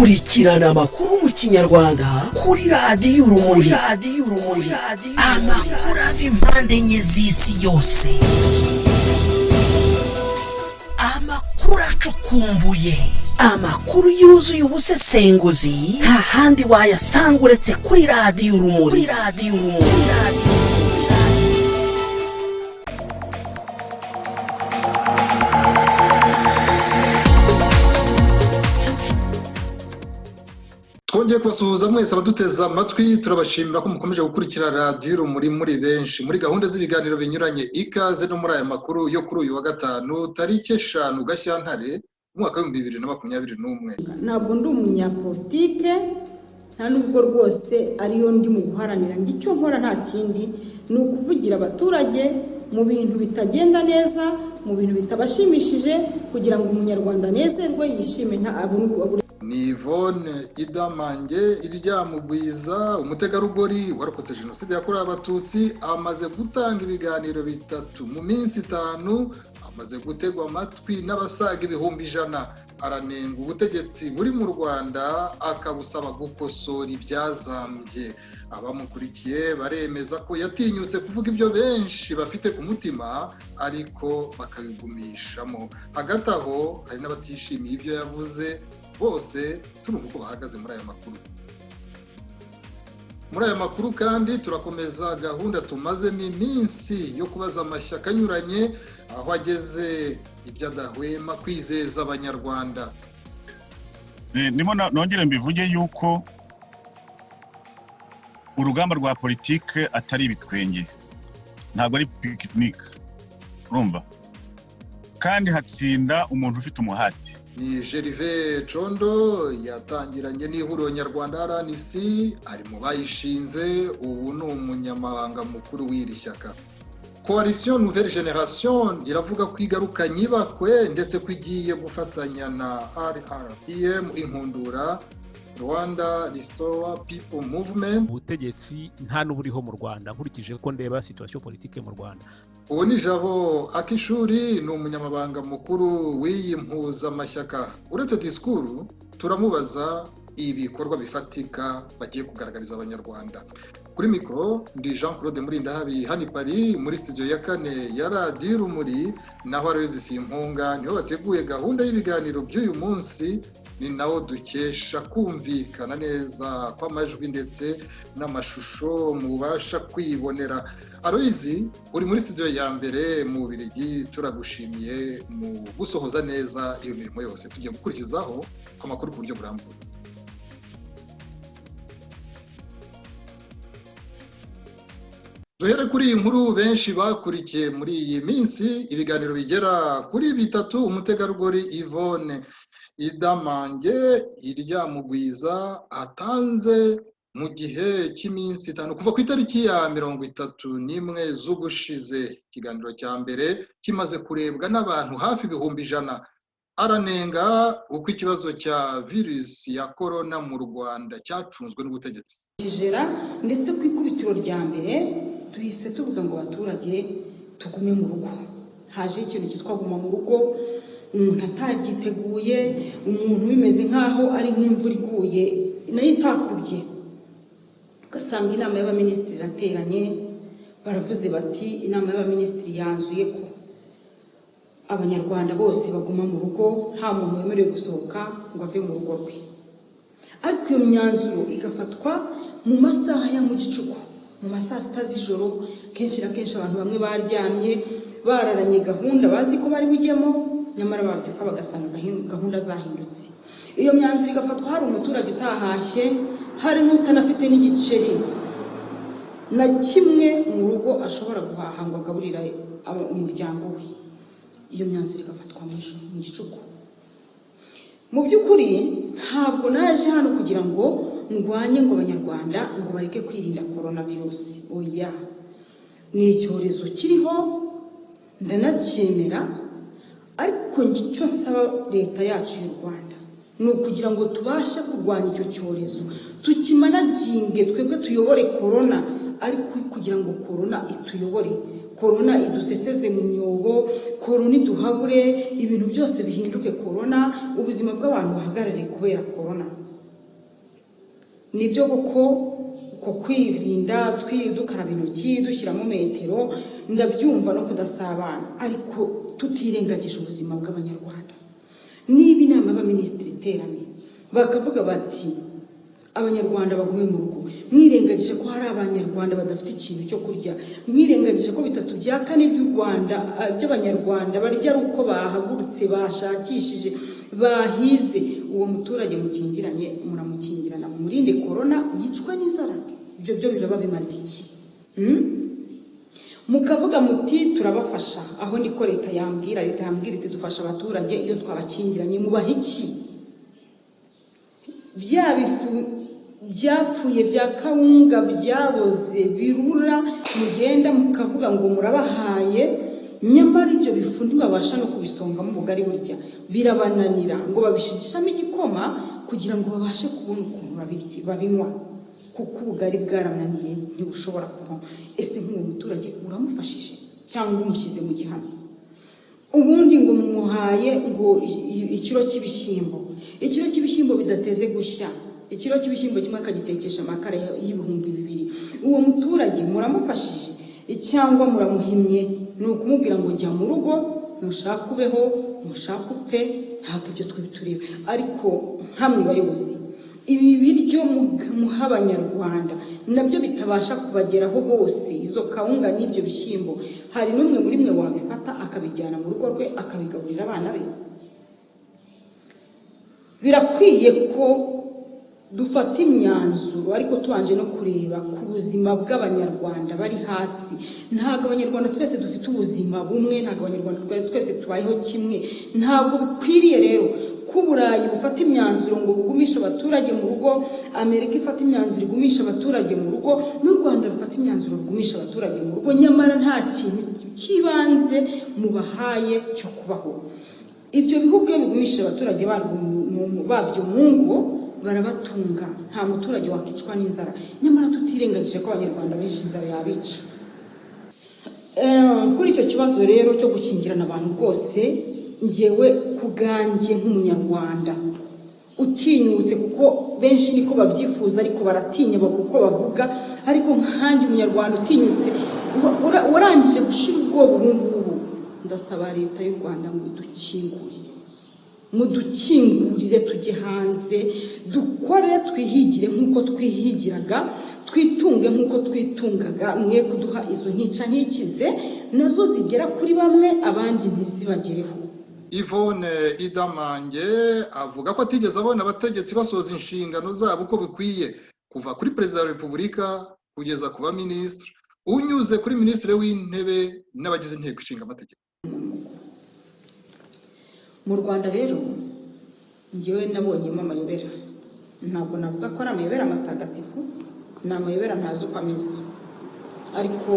kurikirana amakuru mu kinyarwanda kuri radiyo urumuri. Amakuru ava impande enye z'isi yose, amakuru acukumbuye, amakuru yuzuye ubusesenguzi, nta handi wayasanga uretse kuri radiyo urumuri. Twongeye kubasuhuza mwese abaduteza amatwi, turabashimira ko mukomeje gukurikira radiyo urumuri muri benshi muri gahunda z'ibiganiro binyuranye. Ikaze no muri aya makuru yo kuri uyu wa gatanu tariki 5 Gashyantare umwaka wa 2021. Ntabwo ndi umunyapolitike, nta nubwo rwose ariyo ndi mu guharanira. Icyo nkora nta kindi ni ukuvugira abaturage mu bintu bitagenda neza, mu bintu bitabashimishije, kugira ngo umunyarwanda anezerwe yishime nta abura. Ni Yvonne Idamange Iryamugwiza, umutegarugori warokotse jenoside yakorewe abatutsi, amaze gutanga ibiganiro bitatu mu minsi 5, amaze gutegwa amatwi n'abasaga 100,000. Aranenga ubutegetsi buri mu Rwanda, akabusaba gukosora ibyazambye. Abamukurikiye baremeza ko yatinyutse kuvuga ibyo benshi bafite ku mutima, ariko bakabigumishamo. Hagati aho hari n'abatishimiye ibyo yavuze. Bose turumva uko bahagaze muri aya makuru. Muri aya makuru kandi turakomeza gahunda tumazemo iminsi yo kubaza amashyaka anyuranye aho ageze ibyo adahwema kwizeza abanyarwanda. Nimo nongere mbivuge yuko urugamba rwa politike atari ibitwenge, ntabwo ari picnic, urumva, kandi hatsinda umuntu ufite umuhati. Ni Gervais Condo yatangiranye n'ihuriro nyarwanda RNC, ari mu bayishinze, ubu ni umunyamabanga mukuru w'iri shyaka. Coalition Nouvelle Génération iravuga ko igaruka nyibakwe ndetse ko igiye gufatanya na RRPM Inkundura, Rwanda Restore People Movement. Ubutegetsi nta n'uburiho mu Rwanda nkurikije ko ndeba situation politique mu Rwanda. Uwo ni Jabo Akishuri, ni umunyamabanga mukuru w'iyi mpuzamashyaka. Uretse disikuru, turamubaza ibikorwa bifatika bagiye kugaragariza abanyarwanda. Kuri mikoro ndi Jean Claude Murindahabi, hani Paris muri studio ya 4 ya radiyo urumuri. Naho Aloyizi Simpunga niho bateguye gahunda y'ibiganiro by'uyu munsi, ni nawo dukesha kumvikana neza kw'amajwi ndetse n'amashusho mubasha kwibonera. Aloyizi, uri muri studio ya mbere mu Bubiligi, turagushimiye mu gusohoza neza iyo mirimo yose. Tugiye gukurikizaho amakuru ku buryo burambuye. Duhere kuri iyi nkuru benshi bakurikiye muri iyi minsi, ibiganiro bigera kuri 3 umutegarugori Yvonne Idamange Iryamugwiza atanze mu gihe cy'iminsi 5 kuva ku itariki ya 31 z'ugushize. Ikiganiro cya mbere kimaze kurebwa n'abantu hafi 100,000. Aranenga uko ikibazo cya virusi ya corona mu Rwanda cyacunzwe n'ubutegetsi. Ndetse ku ikubitiro rya mbere tuhise tuvuga ngo abaturage tugume mu rugo. Haje ikintu cyitwa guma mu rugo, umuntu atagiteguye, umuntu bimeze nkaho ari nk'imvura iguye nayo itakubye. Ugasanga inama y'abaminisitiri irateranye, baravuze bati inama y'abaminisitiri yanzuye ko abanyarwanda bose baguma mu rugo, nta muntu wemerewe gusohoka ngo ave mu rugo rwe. Ariko iyo myanzuro igafatwa mu masaha ya mu gicuku, mu masaha 6 z'ijoro. Kenshi na kenshi abantu bamwe baryamye bararanye gahunda bazi ko bari bujyemo, nyamara babyuka bagasanga gahunda zahindutse. Iyo myanzuro igafatwa hari umuturage utahashye, hari n'utanafite n'igiceri na kimwe mu rugo ashobora guhaha ngo agaburira umuryango we. Iyo myanzuro igafatwa mu gicuku. Mu by'ukuri ntabwo naje hano kugira ngo ndwanye ngo abanyarwanda ngo bareke kwirinda coronavirus. Oya, ni icyorezo kiriho ndanacyemera, ariko icyo nsaba leta yacu y'u Rwanda ni ukugira ngo tubashe kurwanya icyo cyorezo, tukimanaginge, twebwe tuyobore corona, ariko kugira ngo corona ituyobore, corona iduseseze mu myobo, corona iduhabure, ibintu byose bihinduke corona, ubuzima bw'abantu bahagarare kubera corona. nibyo koko ko kwirinda dukaraba intoki dushyiramo metero ndabyumva no kudasabana, ariko tutirengagije ubuzima bw'abanyarwanda. Niba inama y'abaminisitiri iteranye bakavuga bati abanyarwanda bagume mu rugo, mwirengagije ko hari abanyarwanda badafite ikintu cyo kurya, mwirengagije ko 3/4 by'u Rwanda by'abanyarwanda barya ari uko bahagurutse bashakishije bahize, uwo muturage mukingiranye muramukingirana murinde corona yicwa n'inzara. Ibyo byo biraba bimaze iki? Mukavuga muti turabafasha, aho niko leta yambwira iti dufasha abaturage iyo twabakingiranye. Mubaha iki? Bya bifu byapfuye bya kawunga byaboze birura mugenda mukavuga ngo murabahaye, nyamara ibyo bifu ntibabasha no kubisongamo ubugari burya birabananira ngo babishishamo igikoma kugira ngo babashe kubona ukuntu babinywa, kuko ubugari bwarananiye ntibushobora kuvamo. Ese nk'uwo muturage uramufashije cyangwa umushyize mu gihano? Ubundi ngo mumuhaye ngo ikiro cy'ibishyimbo bidateze gushya, ikiro cy'ibishyimbo kimwe akagitekesha amakara y'ibihumbi 2. Uwo muturage muramufashije cyangwa muramuhimye? Ni ukumubwira ngo jya mu rugo, nushaka ubeho, nushaka upfe, ntabwo ibyo twibitureba. Ariko nkamwe bayobozi, ibi biryo muha abanyarwanda nabyo bitabasha kubageraho bose, izo kawunga n'ibyo bishyimbo, hari n'umwe muri mwe wabifata akabijyana mu rugo rwe akabigaburira abana be? Birakwiye ko dufata imyanzuro, ariko tubanje no kureba ku buzima bw'abanyarwanda bari hasi. Ntabwo abanyarwanda twese dufite ubuzima bumwe, ntabwo abanyarwanda twese tubayeho kimwe. Ntabwo bikwiriye rero ko Burayi bufata imyanzuro ngo bugumishe abaturage mu rugo, Amerika ifata imyanzuro igumisha abaturage mu rugo, n'u Rwanda rufata imyanzuro bugumisha abaturage mu rugo, nyamara nta kintu kibanze mubahaye cyo kubaho. Ibyo bihugu iyo bigumisha abaturage babyo mu ngo barabatunga, nta muturage wakicwa n'inzara, nyamara tutirengagije ko abanyarwanda benshi inzara yabica. Kuri icyo kibazo rero cyo gukingirana abantu rwose, ngewe kuganjye nk'umunyarwanda utinyutse, kuko benshi niko babyifuza ariko baratinya uko bavuga, ariko nkanjye umunyarwanda utinyutse warangije gushira ubwoba ubungubu, ndasaba leta y'u Rwanda ngo mudukingurire tujye hanze, dukore twihigire nk'uko twihigiraga, twitunge nk'uko twitungaga, mwe kuduha izo ntica ntikize nazo zigera kuri bamwe abandi ntizibagereho. Yvonne Idamange avuga ko atigeze abona abategetsi basoza inshingano zabo uko bikwiye, kuva kuri perezida wa repubulika kugeza ku baminisitiri, unyuze kuri minisitiri w'intebe n'abagize inteko ishinga amategeko. Mu Rwanda rero ngewe nabonyemo amayobera, ntabwo navuga ko ari amayobera matagatifu, ni amayobera ntazi uko ameze, ariko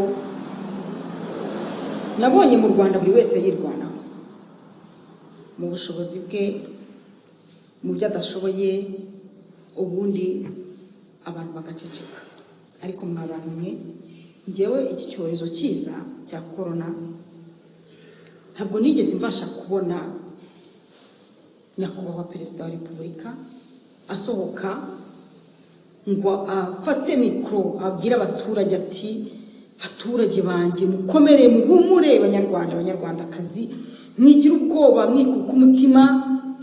nabonye mu Rwanda buri wese yirwanaho mu bushobozi bwe, mu byo adashoboye, ubundi abantu bagaceceka. Ariko mwa bantu mwe, ngewe iki cyorezo kiza cya corona ntabwo nigeze mbasha kubona nyakubahwa perezida wa repubulika asohoka ngo afate mikoro abwira abaturage ati baturage banjye mukomere muhumure, abanyarwandakazi mwigira ubwoba, mwikuka umutima,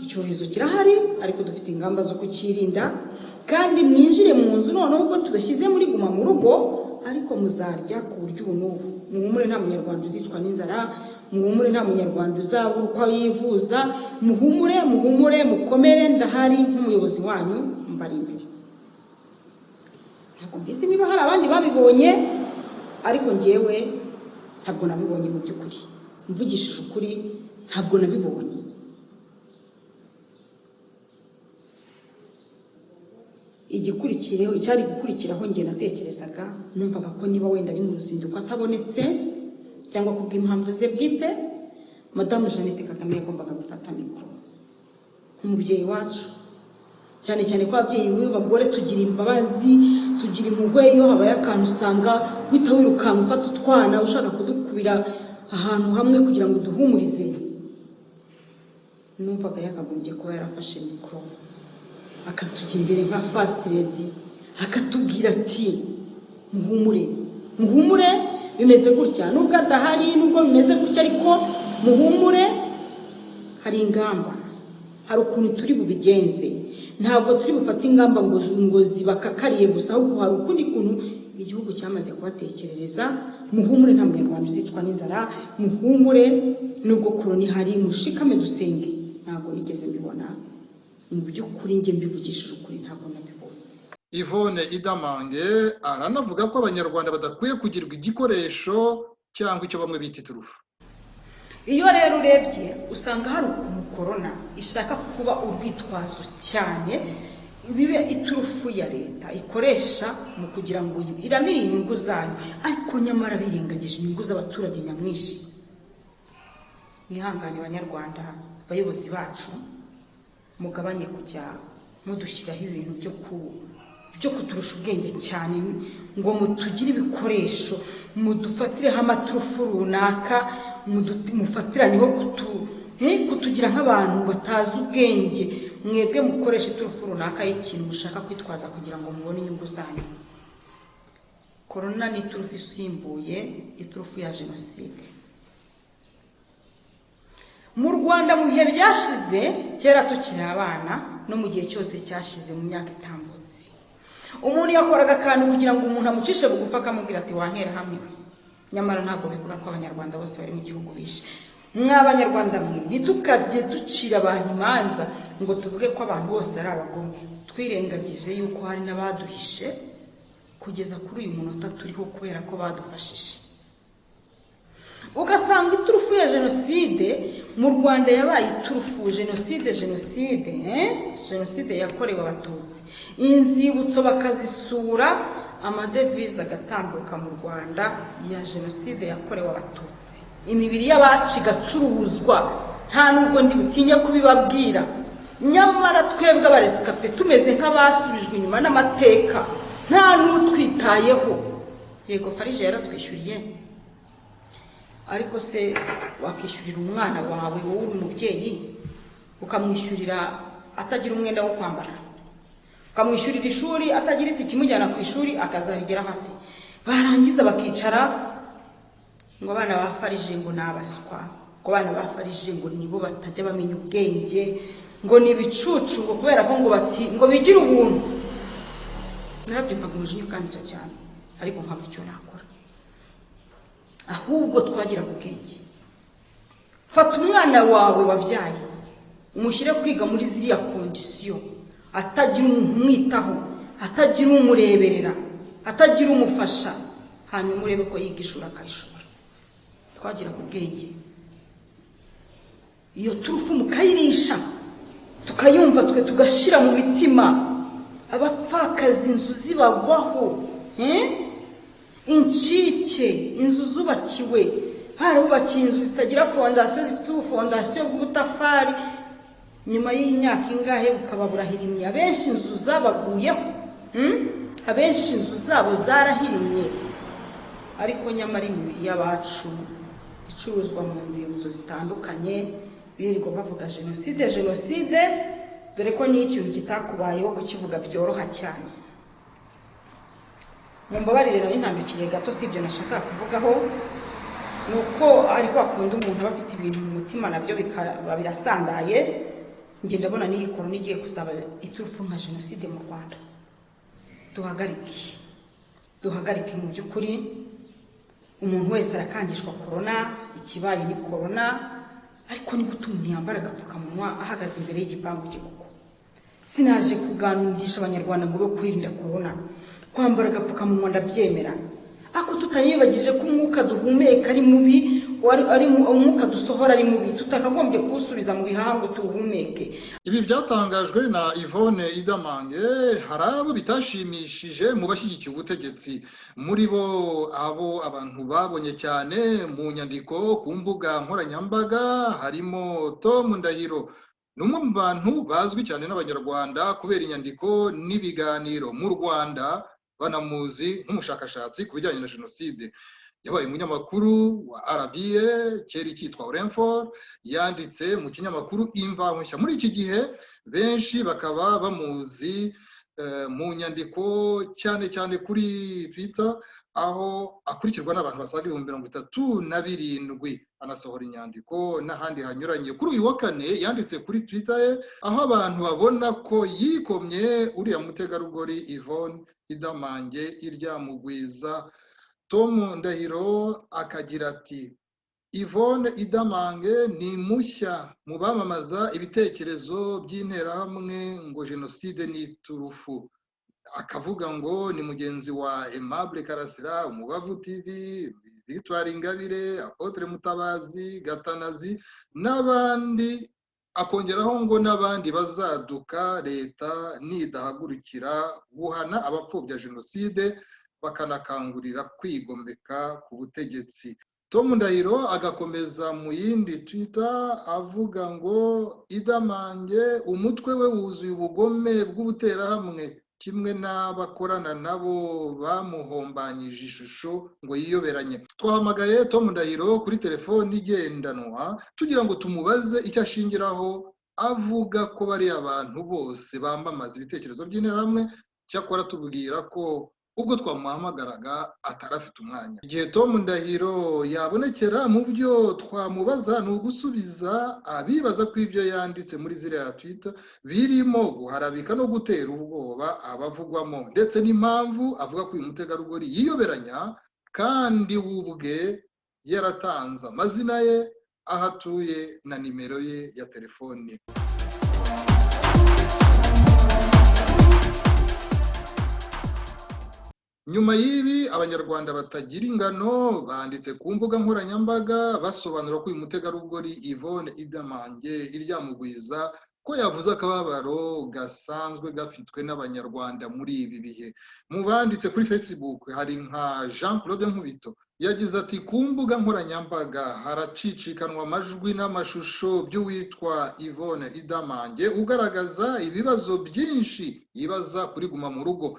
icyorezo kirahari ariko dufite ingamba zo kukirinda, kandi mwinjire mu nzu noneho ubwo tubashyize muri guma mu rugo, ariko muzarya ku buryo ubu n'ubu. Muhumure, nta munyarwanda uzicwa n'inzara, muhumure, nta munyarwanda uzabura uko yivuza, muhumure mukomere, ndahari nk'umuyobozi wanyu mbari imbere. Ntabwo mbizi niba hari abandi babibonye, ariko ngewe ntabwo nabibonye mu by'ukuri, mvugishije ukuri ntabwo nabibonye. Icyari gukurikiraho njye natekerezaga, numvaga ko niba wenda ari mu ruzinduko atabonetse cyangwa kubw'impamvu ze bwite, Madamu Jeannette Kagame yagombaga gufata mikoro nk'umubyeyi wacu, cyane cyane ko ababyeyi b'abagore tugira imbabazi, tugira impuhwe. Iyo habaye akantu usanga uhita wirukanka ufata utwana ushaka kudukubira ahantu hamwe kugira ngo duhumurize. Numvaga yakagombye kuba yarafashe mikoro akatugira imbere nka first lady akatubwira ati muhumure bimeze gutya, nubwo adahari, nubwo bimeze gutya, ariko muhumure, hari ingamba, hari ukuntu turi bubigenze. Ntabwo turi bufate ingamba ngo zibakakariye gusa, ahubwo hari ukundi kuntu igihugu cyamaze kubatekerereza. Muhumure, nta munyarwanda uzicwa n'inzara. Muhumure, nubwo koroni hari, mushikame dusenge. Ntabwo nigeze mbibona, mu by'ukuri njye mbivugishije ukuri, ntabwo nabibona. Yvonne Idamange aranavuga ko abanyarwanda badakwiye kugirwa igikoresho cyangwa icyo bamwe bita iturufu. Iyo rero urebye usanga hari ukuntu korona ishaka kuba urwitwazo cyane, bibe iturufu ya leta ikoresha mu kugira ngo iramire inyungu zayo, ariko nyamara birengagije inyungu z'abaturage nyamwinshi. Nihangane abanyarwanda, abayobozi bacu, mugabanye kujya mudushyiraho ibintu byo kuturusha ubwenge cyane, ngo mutugire ibikoresho, mudufatireho amaturufu runaka, mufatiraneho kutugira nk'abantu batazi ubwenge. Mwebwe mukoresha iturufu runaka y'ikintu mushaka kwitwaza kugira ngo mubone inyungu zanyu. Korona ni iturufu isimbuye iturufu ya jenoside. Mu Rwanda mu bihe byashize, kera tukiri abana no mu gihe cyose cyashize mu myaka itambutse, umuntu yakoraga akantu kugira ngo umuntu amucishe bugufi akamubwira ati wantera hamwe. Nyamara ntabwo bivuga ko abanyarwanda bose bari mu gihugu bishe. Mw'abanyarwanda mwe, ntitukajye ducira abantu imanza ngo tuvuge ko abantu bose ari abagome. Twirengagije yuko hari n'abaduhishe kugeza kuri uyu munota turiho kubera ko badufashije. Ugasanga iturufu ya jenoside mu Rwanda yabaye iturufu jenoside yakorewe Abatutsi. Inzibutso bakazisura, amadevize agatambuka mu Rwanda ya jenoside yakorewe Abatutsi. Imibiri y'abacu igacuruzwa, nta nubwo ndi butinye kubibabwira. Nyamara twebwe abaresikape tumeze nk'abasubijwe inyuma n'amateka, nta n'utwitayeho. Yego Farije yaratwishyuriye, ariko se wakishyurira umwana wawe wowe uri umubyeyi, ukamwishyurira atagira umwenda wo kwambara, ukamwishyurira ishuri atagira itike imujyana ku ishuri, akazarigeraho ate? Barangiza bakicara ngo abana ba Farije ngo nabaswa, ngo abana ba Farije ngo nibo batajya bamenya ubwenge, ngo nibicucu, ngo kubera ko ngo bigira ubuntu. Narabyumvaga umujinya ukanyica cyane, ariko nkaba icyo nakora. Ahubwo twagira ubwenge. Fata umwana wawe wabyaye, umushyire kwiga muri ziriya kondisiyo, atagira umuntu umwitaho, atagira umureberera, atagira umufasha, hanyuma urebe ko yiga ishuri akayishobora. Twagira ubwenge. Iyo turufu mukayirisha, tukayumva twe tugashira mu mitima, abapfakazi inzu zibagwaho, incike, inzu zubakiwe, harubakiye inzu zitagira fondasiyo, zifite ubufondasiyo bw'ubutafari, nyuma y'imyaka ingahe bukababurahirimiye. Abenshi inzu zabaguyeho, abenshi inzu zabo zarahirimye, ariko nyamara imibiri y'abacu icuruzwa mu nzibutso zitandukanye, birirwa bavuga jenoside, dore ko ni ikintu kitakubayeho kukivuga byoroha cyane. Mumbabarire nari ntambikiriye gato, si ibyo nashaka kuvugaho, nuko ariko akunda umuntu bafite ibintu mu mutima nabyo bikaba birasandaye. Nge ndabona n'iyi korona igiye kusaba iturufu nka jenoside mu Rwanda. Duhagarike mu by'ukuri. Umuntu wese arakangishwa korona, ikibaye ni korona, ariko ni gute umuntu yambara agapfukamunwa ahagaze imbere y'igipangu cy'ikuko? Sinaje kuganundisha abanyarwanda ngo be kwirinda korona. Kwambara agapfukamunwa ndabyemera, ako tutayibagije ko umwuka duhumeka ari mubi, ari umwuka dusohora ari mubi, tutakagombye kuwusubiza mu bihaha ngo tuwuhumeke. Ibi byatangajwe na Yvonne Idamange. Hari abo bitashimishije mu bashyigikiye ubutegetsi, muri bo abo abantu babonye cyane mu nyandiko ku mbuga nkoranyambaga harimo Tom Ndahiro. Ni umwe mu bantu bazwi cyane n'abanyarwanda kubera inyandiko n'ibiganiro mu Rwanda, banamuzi nk'umushakashatsi ku bijyanye na jenoside. Yabaye umunyamakuru wa RBA, kera cyitwa Orenfor, yanditse mu kinyamakuru Imvaho Nshya. Muri iki gihe benshi bakaba bamuzi mu nyandiko cyane cyane kuri Twitter, aho akurikirwa n'abantu basaga 37,000, anasohora inyandiko n'ahandi hanyuranye. Kuri uyu wa kane yanditse kuri Twitter ye aho abantu babona ko yikomye uriya mutegarugori Yvonne Idamange iryamugwiza. Tom Ndahiro akagira ati Yvonne Idamange ni mushya mu bamamaza ibitekerezo by'interahamwe ngo jenoside ni iturufu. Akavuga ngo ni mugenzi wa Aimable Karasira, Umubavu TV, Victoire Ingabire, Apotre Mutabazi, Gatanazi n'abandi, akongeraho ngo n'abandi bazaduka leta nidahagurukira guhana abapfobya jenoside bakanakangurira kwigomeka ku butegetsi. Tom Ndahiro agakomeza mu yindi Twitter avuga ngo Idamange umutwe we wuzuye ubugome bw'ubuterahamwe, kimwe n'abakorana nabo bamuhombanyije ishusho ngo yiyoberanye. Twahamagaye Tom Ndahiro kuri telefoni igendanwa tugira ngo tumubaze icyo ashingiraho avuga ko bari abantu bose bamamaza ibitekerezo by'interahamwe. Cyakora tubwira ko ubwo twamuhamagaraga atarafite umwanya. Igihe Tom Ndahiro yabonekera mu byo twamubaza ni ugusubiza abibaza ko ibyo yanditse muri ziriya Twitter birimo guharabika no gutera ubwoba abavugwamo, ndetse n'impamvu avuga ko uyu mutegarugori yiyoberanya kandi ubwe yaratanze amazina ye, aho atuye na nimero ye ya telefoni. Nyuma y'ibi abanyarwanda batagira ingano banditse ku mbuga nkoranyambaga basobanura ko uyu mutegarugori Yvonne Idamange iryamugwiza ko yavuze akababaro gasanzwe gafitwe n'abanyarwanda muri ibi bihe. Mu banditse kuri Facebook hari nka Jean Claude Nkubito yagize ati ku mbuga nkoranyambaga haracicikanwa amajwi n'amashusho by'uwitwa Yvonne Idamange ugaragaza ibibazo byinshi yibaza kuri Guma mu Rugo.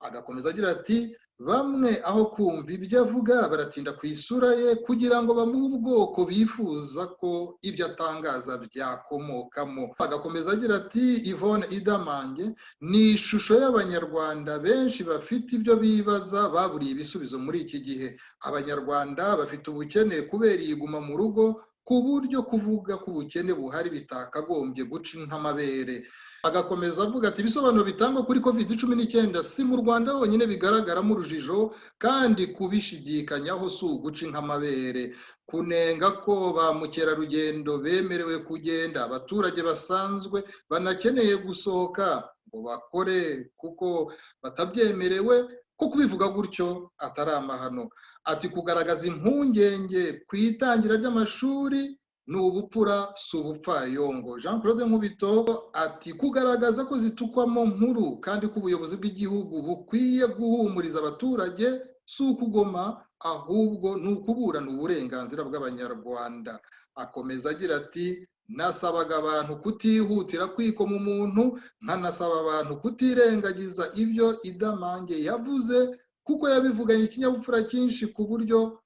Agakomeza agira ati bamwe aho kumva ibyo avuga baratinda ku isura ye kugira ngo bamuhe ubwoko bifuza ko ibyo atangaza byakomokamo. Agakomeza agira ati Yvonne Idamange ni ishusho y'abanyarwanda benshi bafite ibyo bibaza baburiye ibisubizo muri iki gihe. Abanyarwanda bafite ubukene kubera iyiguma mu rugo, ku buryo kuvuga ko ubukene buhari bitakagombye guca nk'amabere. Agakomeza avuga ati ibisobanuro bitangwa kuri COVID-19 si mu Rwanda honyine bigaragaramo urujijo, kandi kubishidikanyaho si uguca nk'amabere. Kunenga ko ba mukerarugendo bemerewe kugenda, abaturage basanzwe banakeneye gusohoka ngo bakore kuko batabyemerewe, ko kubivuga gutyo atari amahano. Ati kugaragaza impungenge ku itangira ry'amashuri ni ubupfura si ubupfayongo. Jean Claude Nkubito ati kugaragaza ko zitukwamo nkuru kandi ko ubuyobozi bw'igihugu bukwiye guhumuriza abaturage si ukugoma, ahubwo ni ukuburana uburenganzira bw'abanyarwanda. Akomeza agira ati nasabaga abantu kutihutira kwikoma umuntu, nkanasaba abantu kutirengagiza ibyo Idamange yavuze kuko yabivuganye ikinyabupfura cyinshi ku buryo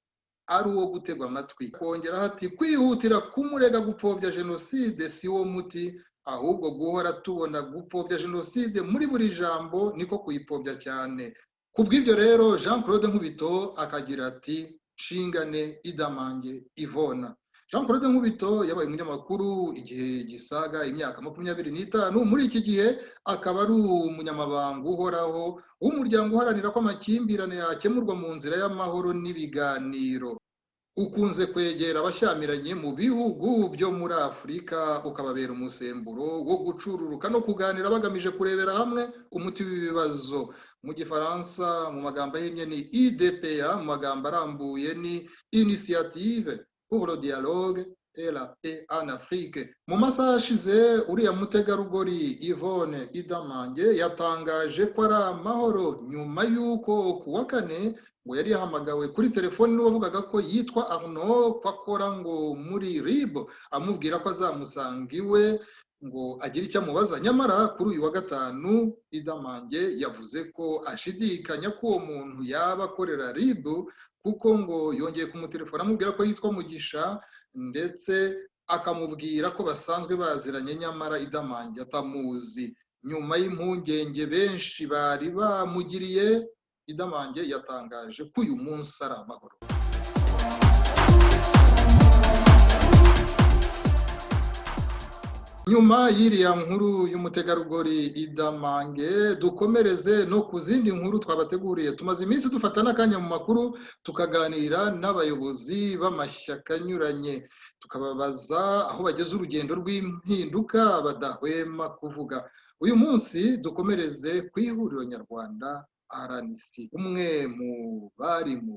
ari uwo gutegwa amatwi. Kongeraho ati kwihutira kumurega gupfobya jenoside si wo muti, ahubwo guhora tubona gupfobya jenoside muri buri jambo niko kuyipfobya cyane. Kubw'ibyo rero Jean Claude Nkubito akagira ati shingane Idamange Yvonne. Jean Claude Nkubito yabaye umunyamakuru igihe gisaga imyaka 25, muri iki gihe akaba ari umunyamabanga uhoraho w'umuryango uharanira ko amakimbirane yakemurwa mu nzira y'amahoro n'ibiganiro. Ukunze kwegera abashyamiranye mu bihugu byo muri Afurika ukababera umusemburo wo gucururuka no kuganira bagamije kurebera hamwe umuti w'ibibazo. Mu Gifaransa mu magambo ahinnye ni IDPA, mu magambo arambuye ni Initiative pour le dialogue et la paix en Afrique. Mu masaha ashize uriya mutegarugori Yvonne Idamange yatangaje ko ari amahoro nyuma y'uko ku wa kane ngo yari yahamagawe kuri telefoni n'uwavugaga ko yitwa Arnaud ko akora ngo muri RIB, amubwira ko azamusanga iwe ngo agire icyo amubaza. Nyamara kuri uyu wa gatanu Idamange yavuze ko ashidikanya ko uwo muntu yaba akorera RIB kuko ngo yongeye kumutelefona amubwira ko yitwa Mugisha ndetse akamubwira ko basanzwe baziranye nyamara Idamange atamuzi. nyuma y'impungenge benshi bari bamugiriye, Idamange yatangaje ko uyu munsi ari amahoro. Nyuma y'iriya nkuru y'umutegarugori Idamange, dukomereze no ku zindi nkuru twabateguriye. Tumaze iminsi dufata n'akanya mu makuru tukaganira n'abayobozi b'amashyaka anyuranye, tukababaza aho bageze urugendo rw'impinduka badahwema kuvuga. Uyu munsi dukomereze ku ihuriro nyarwanda RNC. Umwe mu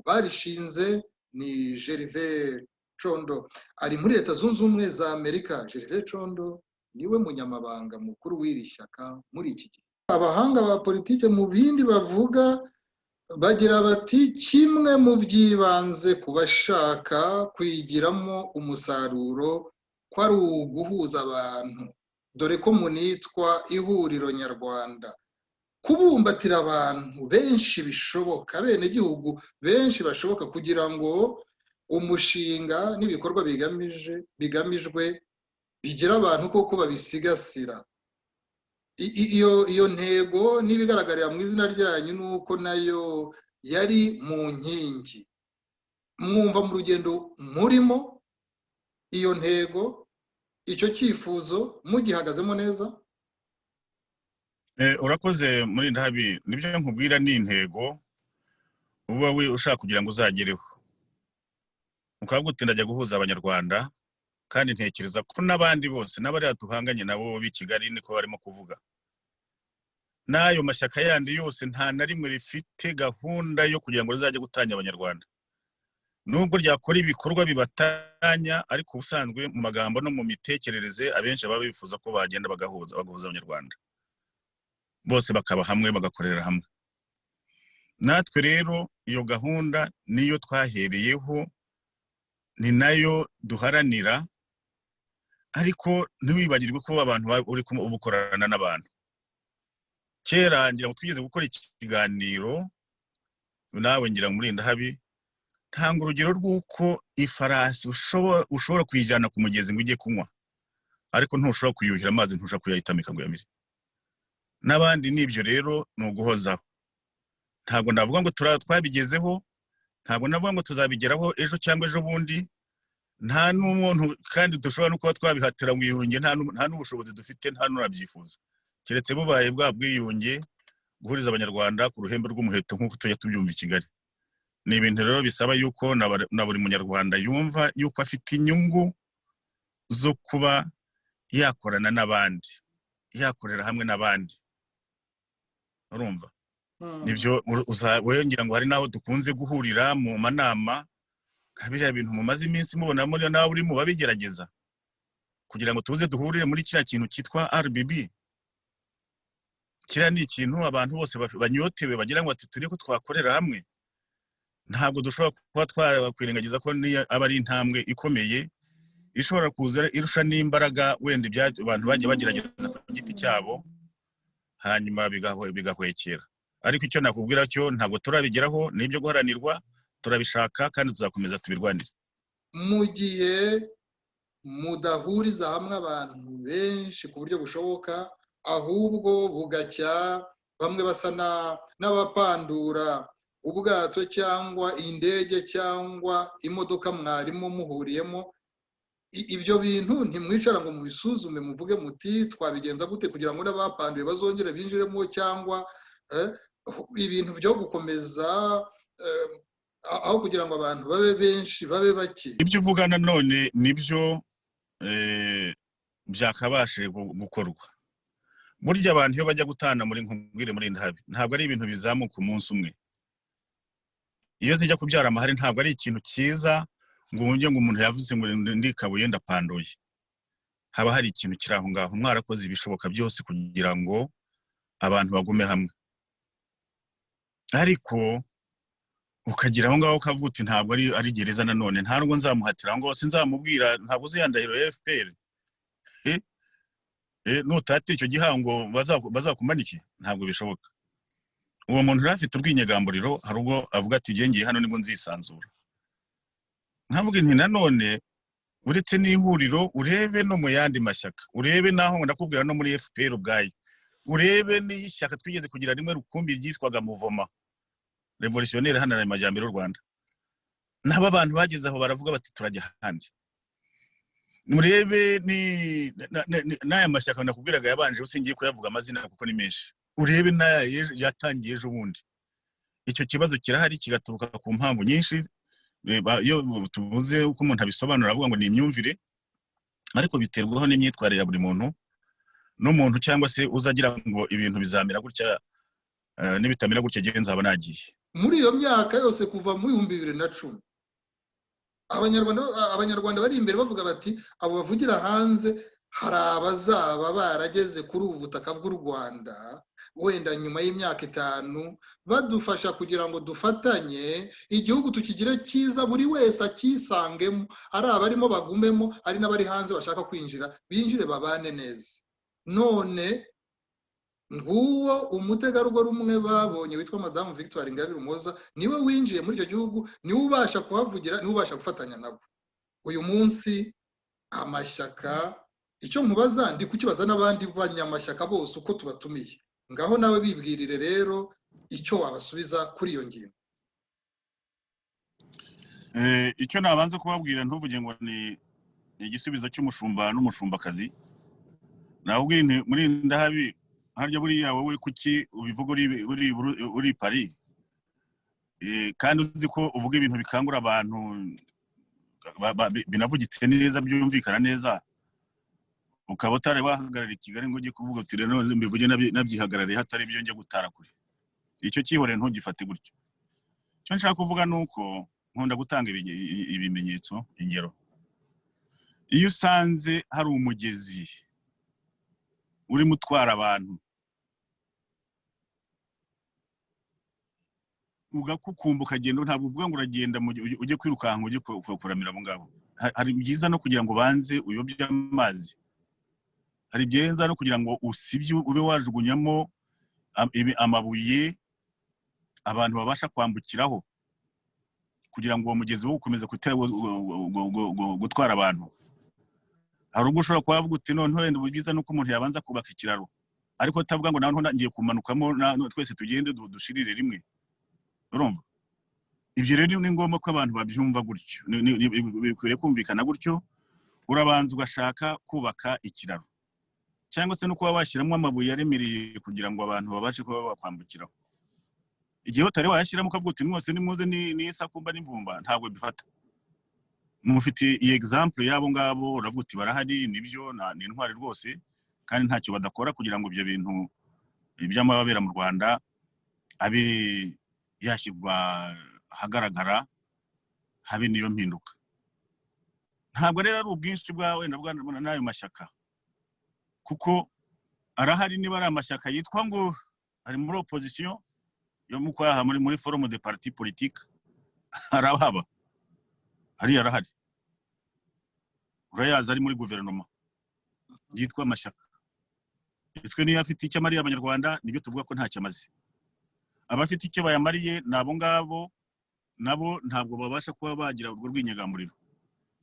barishinze ni Gervais Condo, ari muri Leta Zunze Ubumwe za Amerika. Gervais Condo niwe munyamabanga mukuru w'iri shyaka muri iki gihe. Abahanga ba politike mu bindi bavuga bagira bati kimwe mu byibanze ku bashaka kwigiramo umusaruro ko ari uguhuza abantu, dore ko munitwa ihuriro nyarwanda, kubumbatira abantu benshi bishoboka, bene gihugu benshi bashoboka, kugira ngo umushinga n'ibikorwa bigamijwe bigira abantu koko babisigasira. Iyo ntego n'ibigaragarira mu izina ryanyu nuko nayo yari mu nkingi. Mwumva mu rugendo murimo iyo ntego, icyo cyifuzo mugihagazemo neza? Urakoze muri ndahabi, nibyo nkubwira ni intego uba we ushaka kugira ngo uzagereho. Ukavuga uti ndajya guhuza abanyarwanda, kandi ntekereza ko n'abandi bose n'abari tuhanganye nabo b'i Kigali niko barimo kuvuga. N'ayo mashyaka yandi yose nta na rimwe rifite gahunda yo kugira ngo rizajye gutanya abanyarwanda. Nubwo ryakora ibikorwa bibatanya, ariko ubusanzwe mu magambo no mu mitekerereze abenshi baba bifuza ko bagenda bagahuza abanyarwanda, bose bakaba hamwe bagakorera hamwe. Natwe rero iyo gahunda niyo twahereyeho, ni nayo duharanira, ariko ntiwibagirwe ko abantu uri ubukorana n'abantu. Kera ngira ngo twigeze gukora ikiganiro nawe ngira muri ndahabi, ntanga urugero rw'uko ifarasi ushobora kuyijyana ku mugezi ngo ujye kunywa, ariko ntushobora kuyuhira amazi, ntushobora kuyayitamika ngo yamire. N'abandi nibyo rero ni uguhozaho. Ntabwo ndavuga ngo twabigezeho, ntabwo navuga ngo tuzabigeraho ejo cyangwa ejo bundi, nta n'umuntu kandi dushobora no kuba twabihatira ngo yihunge, nta n'ubushobozi dufite, nta n'urabyifuza, keretse bubaye bwa bwiyunge, guhuriza abanyarwanda ku ruhembe rw'umuheto nk'uko tujya tubyumva i Kigali. Ni ibintu rero bisaba yuko na buri munyarwanda yumva yuko afite inyungu zo kuba yakorana n'abandi, yakorera hamwe n'abandi. Urumva? Nibyo uzabongira ngo hari naho dukunze guhurira mu manama, kabiriya bintu mumaze iminsi mubona muri nawe uri mu babigerageza kugira ngo tuze duhurire muri kiriya kintu cyitwa RBB. Kiriya ni ikintu abantu bose banyotewe bagira ngo turi ko twakorera hamwe. Ntabwo dushobora kuba twakwirengagiza ko aba ari intambwe ikomeye ishobora kuza irusha n'imbaraga wenda abantu bagiye bagerageza ku giti cyabo, hanyuma bigahwekera. Ariko icyo nakubwira cyo ntabwo turabigeraho, n'ibyo guharanirwa turabishaka kandi tuzakomeza tubirwanire. Mu gihe mudahuriza hamwe abantu benshi ku buryo bushoboka, ahubwo bugacya bamwe basa n'abapandura ubwato cyangwa indege cyangwa imodoka mwarimo muhuriyemo, ibyo bintu ntimwicara ngo mubisuzume muvuge muti twabigenza gute kugira ngo n'abapanduye bazongere binjiremo, cyangwa ibintu byo gukomeza aho kugira ngo abantu babe benshi babe bake? Ibyo uvuga nanone nibyo byakabashe gukorwa. Burya abantu iyo bajya gutana muri nkubwire muri ndahabi, ntabwo ari ibintu bizamuka umunsi umwe. Iyo zijya kubyara amahari ntabwo ari ikintu cyiza ngo wumve ngo umuntu yavuze ngo ndikabuye ndapanduye. Haba hari ikintu kiri aho ngaho, mwarakoze ibishoboka byose kugira ngo abantu bagume hamwe. Ariko ukagira aho ngaho ukavuta ntabwo ari gereza nanone, ntabwo nzamuhatira ngo sinzamubwira, ntabwo uziyandahiro ya FPR. Nutate icyo gihango bazakumanike, ntabwo bishoboka. Uwo muntu rafite urwinyegamburiro, hari ubwo avuga ati ngiye hano nibwo nzisanzura. Nkavuga nti nanone uretse n'ihuriro urebe no mu yandi mashyaka, urebe naho ndakubwira no muri FPR ubwayo, urebe n'ishyaka twigeze kugira rimwe rukumbi ryitwaga Muvoma Revolutionnaire hano Amajyambere y'u Rwanda, nabo abantu bageze aho baravuga bati turajya handi. Murebe ni n'aya mashyaka nakubwiraga yabanje usingiye kuyavuga amazina kuko ni menshi, urebe n'aya yatangiye ejo bundi. Icyo kibazo kirahari kigaturuka ku mpamvu nyinshi, iyo tuvuze uko umuntu abisobanura avuga ngo ni imyumvire, ariko biterwaho n'imyitwarire ya buri muntu n'umuntu, cyangwa se uzagira ngo ibintu bizamera gutya n'ibitamera gutya genza aba nagiye. Muri iyo myaka yose kuva mu 2010 abanyarwanda bari imbere bavuga bati abo bavugira hanze hari abazaba barageze kuri ubu butaka bw'u Rwanda wenda nyuma y'imyaka 5 badufasha kugira ngo dufatanye igihugu tukigire cyiza, buri wese akisangemo, ari abarimo bagumemo, ari n'abari hanze bashaka kwinjira binjire babane neza. None nguwo umutegarugori umwe babonye witwa Madame Victoire Ingabire Umuhoza niwe winjiye muri icyo gihugu, niwe ubasha kuhavugira, niwe ubasha gufatanya nabo. Uyu munsi amashyaka icyo nkubaza ndi kukibaza n'abandi banyamashyaka bose uko tubatumiye, ngaho nawe bibwirire rero icyo wabasubiza kuri iyo ngingo. Icyo nabanza kubabwira ntuvuge ngo ni igisubizo cy'umushumba n'umushumba-kazi. Nahubwira muri ndahabi harya buriya wowe kuki ubivuga uri Paris, kandi uzi ko uvuga ibintu bikangura abantu binavugitse neza byumvikana neza, ukaba utari wahagarara i Kigali ngo ujye kuvuga uti rero mbivuge nabyihagarariye hatari ibyo njye gutara kure. Icyo cyihore ntugifate gutyo. Icyo nshaka kuvuga nuko nkunda gutanga ibimenyetso, ingero. Iyo usanze hari umugezi uri mutwara abantu ugakukumba ukagenda, ntabwo uvuga ngo uragenda ujye kwirukanka ujye kuramira abo ngabo. Hari byiza no kugira ngo banze uyobye amazi, hari byiza no kugira ngo usibye ube wajugunyamo amabuye abantu babasha kwambukiraho kugira ngo uwo mugezi wo ukomeze gutwara abantu. Hari ubwo ushobora kubavuga uti none wenda byiza nuko umuntu yabanza kubaka ikiraro, ariko utavuga ngo naho ngiye kumanukamo twese tugende dushirire rimwe. Urumva? Ibyo rero ni ngombwa ko abantu babyumva gutyo, bikwiriye kumvikana gutyo. Urabanza ugashaka kubaka ikiraro, cyangwa se no kuba washyiramo amabuye yaremereye kugira ngo abantu babashe kuba bakwambukiraho. Igihe utari wayashyiramo ukavuga uti mwose nimuze n'isakumba n'imvumba, ntabwo bifata. Mufite iyi example yabo ngabo, uravuga uti barahari, nibyo ni intwari rwose, kandi ntacyo badakora kugira ngo ibyo bintu iby'amababera mu Rwanda abe yashyirwa hagaragara, habe niyo mpinduka. Ntabwo rero ari ubwinshi bwawe ndabwana n'ayo mashyaka, kuko arahari. Niba ari amashyaka yitwa ngo ari muri opposition yo mu kwaha muri forum de parti politique, arahaba, hari arahari. Urayaza ari muri guverinoma yitwa amashyaka. Iswe niyo afite icyo amariye abanyarwanda, nibyo tuvuga ko ntacyo amaze. Abafite icyo bayamariye nabo ngabo, nabo ntabwo babasha kuba bagira urwo rw'inyegamburiro.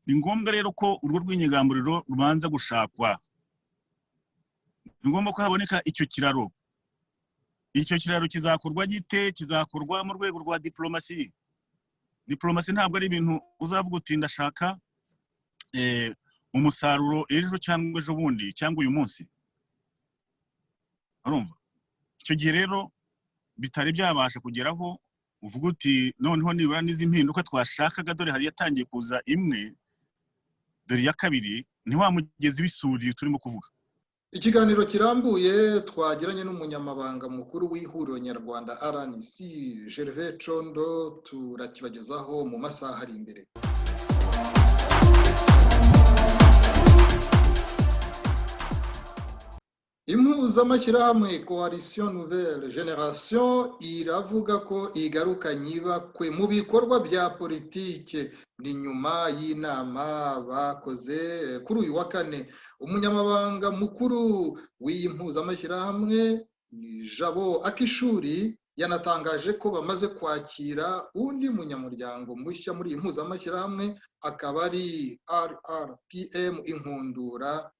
Ni ngombwa rero ko urwo rw'inyegamburiro rubanza gushakwa. Ni ngombwa ko haboneka icyo kiraro. Icyo kiraro kizakorwa gite? Kizakorwa mu rwego rwa diplomasi. Diplomasi ntabwo ari ibintu uzavuga uti ndashaka umusaruro ejo cyangwa ejo bundi cyangwa uyu munsi. Urumva? Icyo gihe rero bitari byabasha kugeraho uvuga uti noneho nibura n'izi mpinduka twashakaga, dore hari yatangiye kuza imwe, dore ya kabiri, ni wa mugezi w'isuri turimo kuvuga. Ikiganiro kirambuye twagiranye n'umunyamabanga mukuru w'ihuriro nyarwanda RNC Gervais Condo, turakibagezaho mu masaha ari imbere. Impuzamashyirahamwe Coalition Nouvelle Génération iravuga ko igarukanye ibakwe mu bikorwa bya politike. Ni nyuma y'inama bakoze kuri uyu wa kane. Umunyamabanga mukuru w'iyi mpuzamashyirahamwe Jabo Akishuri yanatangaje ko bamaze kwakira undi munyamuryango mushya muri iyi mpuzamashyirahamwe, akaba ari RRPM Inkundura,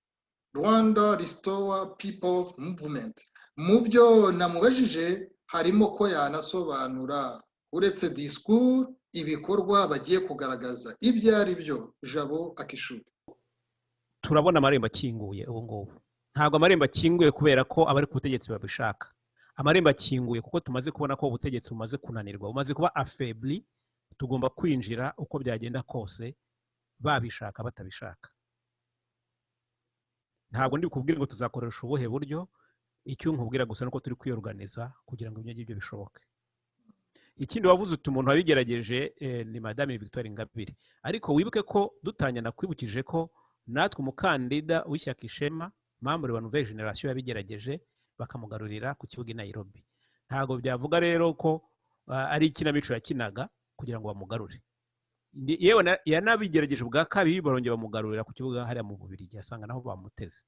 Rwanda Restore People Movement. mu byo namubajije harimo ko yanasobanura uretse disikuru ibikorwa bagiye kugaragaza ibyo ari byo. Jabo Akishuri. turabona amarembo akinguye ubu ngubu. Ntabwo amarembo akinguye kubera ko abari ku butegetsi babishaka. Amarembo akinguye kuko tumaze kubona ko ubutegetsi bumaze kunanirwa, bumaze kuba afebli. Tugomba kwinjira uko byagenda kose, babishaka batabishaka. Ntabwo ndi kubwira ngo tuzakoresha ubuhe buryo, icyo nkubwira gusa nuko turi kwiyorganiza kugira ngo ibyo ngibyo bishoboke. Ikindi wavuze uti umuntu wabigerageje ni Madame Victoire Ingabire, ariko wibuke ko dutanyana kwibukije ko natwe umukandida w'ishyaka Ishema membre wa Nouvelle Generation yabigerageje bakamugarurira ku kibuga i Nairobi. Ntabwo byavuga rero ko ari ikinamico yakinaga kugira ngo bamugarure. Yewe yanabigerageje bwa kabiri barongera bamugarurira ku kibuga hariya mu Bubiligi, asanga naho bamuteze.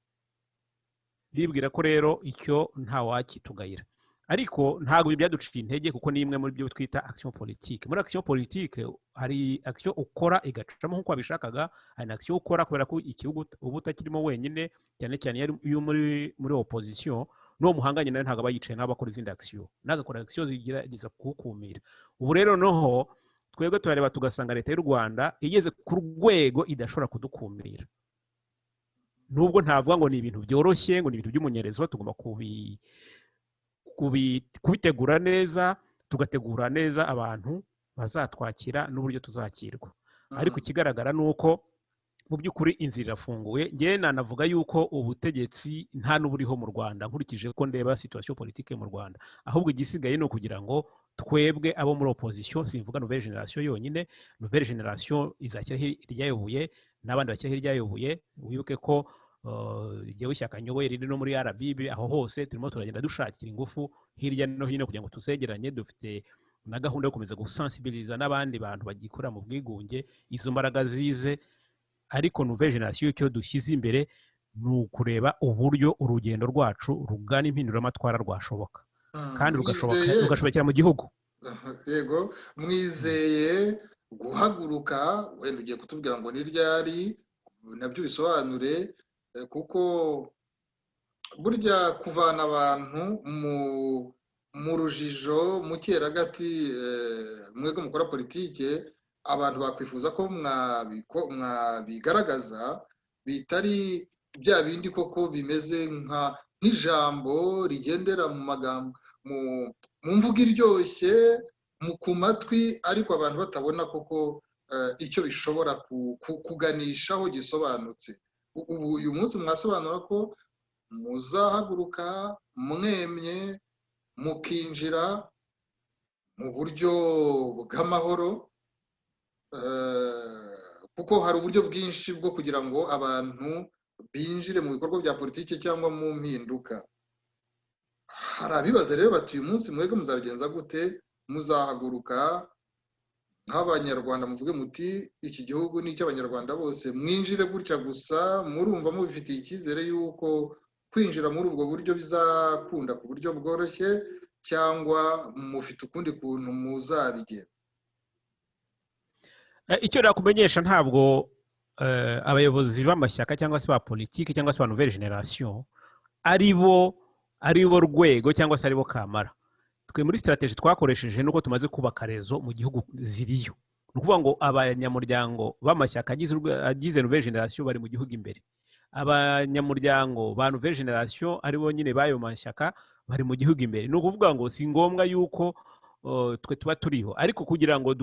Bibwira ko rero icyo nta wakitugayira, ariko ntabwo byaduciye intege kuko ni imwe muri byo twita action politique. Muri action politique hari action ukora igacamo nk'uko abishakaga, hari action ukora kubera ko ikibuga ubu utakirimo wenyine, cyane cyane iyo muri opposition n'uwo muhanganye nawe ntabwo abayicaye n'abakora izindi action, n'agakora action zigerageza kukumira. Ubu rero noho twebwe turareba tugasanga leta y'u Rwanda igeze ku rwego idashobora kudukumira. Nubwo ntavuga ngo ni ibintu byoroshye, ngo ni ibintu by'umunyerezo, tugomba kubitegura neza, tugategura neza abantu bazatwakira n'uburyo tuzakirwa. Ariko ikigaragara ni uko mu by'ukuri inzira irafunguye. Ngewe nanavuga yuko ubutegetsi nta n'uburiho mu Rwanda nkurikije ko ndeba situation politique mu Rwanda, ahubwo igisigaye no kugira ngo twebwe abo muri opposition, simvuga Nouvelle Generation yonyine, Nouvelle Generation izakira iryayoboye n'abandi bakira iryayoboye. Wibuke ko igihe ishyaka nyoboye riri no muri RBB, aho hose turimo turagenda dushakira ingufu hirya no hino kugira ngo tusegeranye. Dufite na gahunda yo gukomeza gusensibiliza n'abandi bantu bagikora mu bwigunge, izo mbaraga zize. Ariko Nouvelle Generation icyo dushyize imbere ni ukureba uburyo urugendo rwacu rugana impinduramatwara rwashoboka kandi rugashobokera mu gihugu. Yego, mwizeye guhaguruka, wenda ugiye kutubwira ngo ni ryari, nabyo bisobanure, kuko burya kuvana abantu mu rujijo, mu cyeragati, mwebwe mukora politike, abantu bakwifuza ko mwabigaragaza bitari bya bindi koko bimeze nk'ijambo rigendera mu magambo, mu mvugo iryoshye ku matwi, ariko abantu batabona koko icyo bishobora kuganishaho gisobanutse. Uyu munsi mwasobanura ko muzahaguruka mwemye mukinjira mu buryo bw'amahoro, kuko hari uburyo bwinshi bwo kugira ngo abantu binjire mu bikorwa bya politiki cyangwa mu mpinduka. Hari abibaza rero bati uyu munsi mwebwe muzabigenza gute? Muzahaguruka nk'abanyarwanda muvuge muti iki gihugu ni icy'abanyarwanda bose, mwinjire gutya gusa? Murumva mubifitiye icyizere yuko kwinjira muri ubwo buryo bizakunda ku buryo bworoshye, cyangwa mufite ukundi kuntu muzabigenza? Icyo nakumenyesha, ntabwo abayobozi b'amashyaka cyangwa se ba politiki cyangwa se ba Nouvelle Generation ari bo rwego cyangwa se ari bo kamara. Twe muri strategy twakoresheje nuko tumaze kubaka rezo mu gihugu ziriyo. Ni ukuvuga ngo abanyamuryango b'amashyaka agize Nouvelle Generation bari mu gihugu imbere, abanyamuryango ba Nouvelle Generation ari bo nyine bayo mashyaka bari mu gihugu imbere. Ni ukuvuga ngo si ngombwa yuko twe tuba turiho, ariko kugira ngo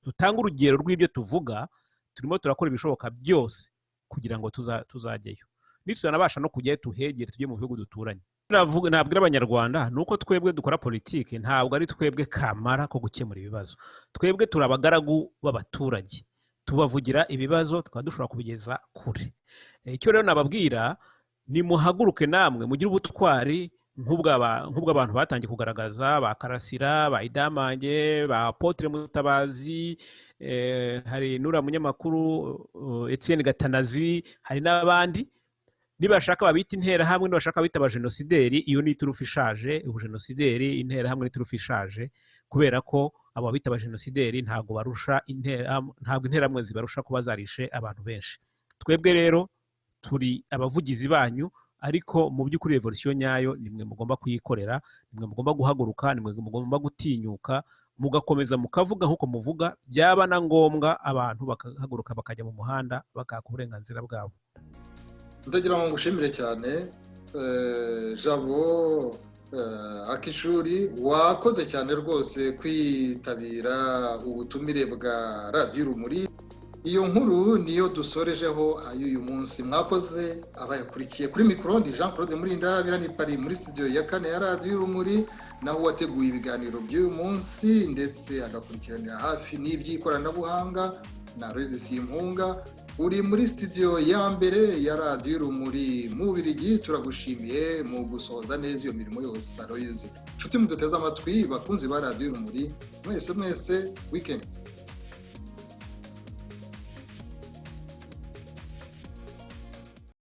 dutanga urugero rw'ibyo tuvuga, turimo turakora ibishoboka byose kugira ngo tuzajyeyo. Nituzanabasha no kujyayo tuhegere, tujye mu bihugu duturanye. Nabwira abanyarwanda nuko twebwe dukora politiki, ntabwo ari twebwe kamara ko gukemura ibibazo. Twebwe turi abagaragu b'abaturage, tubavugira ibibazo, tukaba dushobora kubigeza kure. Icyo rero nababwira ni muhaguruke namwe, mugire ubutwari nk'ubw'abantu batangiye kugaragaza, ba Karasira, ba Idamange, ba Apotre Mutabazi, hari n'uriya munyamakuru Etienne Gatanazi, hari n'abandi. Nibashaka babita interahamwe, nibashaka babita abajenosideri, iyo ni iturufu ishaje. Ubujenosideri, interahamwe ni iturufu ishaje, kubera ko abo babita abajenosideri ntabwo interahamwe zibarusha kuba zarishe abantu benshi. Twebwe rero turi abavugizi banyu, ariko mu by'ukuri revolution nyayo nimwe mugomba kuyikorera, nimwe mugomba guhaguruka, nimwe mugomba gutinyuka, mugakomeza mukavuga nk'uko muvuga, byaba na ngombwa abantu bakahaguruka bakajya mu muhanda bakaka uburenganzira bwabo. ndagira ngo ngushimire cyane Jabo Akishuri, wakoze cyane rwose kwitabira ubutumire bwa radiyo Urumuri. Iyo nkuru niyo dusorejeho ay'uyu munsi. Mwakoze abayakurikiye. Kuri mikoro ndi Jean Claude Murindahabi, hano i Paris muri studio ya 4 ya radiyo Urumuri, naho wateguye ibiganiro by'uyu munsi ndetse agakurikiranira hafi n'iby'ikoranabuhanga na Royce Simpunga. Uri muri studio ya mbere ya radiyo Urumuri mu Bubiligi. Turagushimiye mu gusohoza neza iyo mirimo yose Royce. Nshuti muduteze amatwi bakunzi ba radiyo Urumuri, mwese weekend